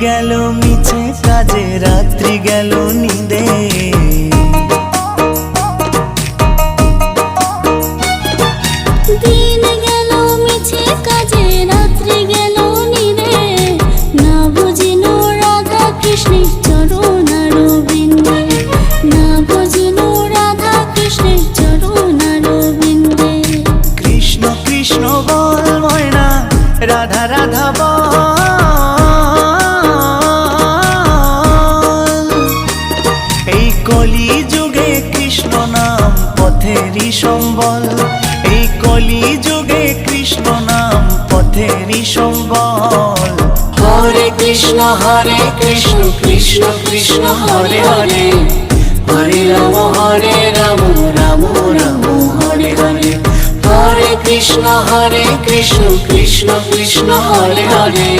গেল মিছে কাজে, রাত্রি গেল নিদে। দিন গেল মিছে কাজে, রাত্রি গেল নিদে। না বুঝিনো রাধা কৃষ্ণের চরণ আরবিন্দে, না বুঝিনো রাধা কৃষ্ণের চরণ আরবিন্দে। কৃষ্ণ কৃষ্ণ বল ময়না, রাধা রাধা বল। এই কলি যুগে কৃষ্ণ নাম পথেরই সম্বল, এই কলি যুগে কৃষ্ণ নাম পথেরই সম্বল। হরে কৃষ্ণ কৃষ্ণ কৃষ্ণ হরে হরে, হরে রাম রাম রাম হরে হরে। হরে কৃষ্ণ কৃষ্ণ কৃষ্ণ হরে হরে।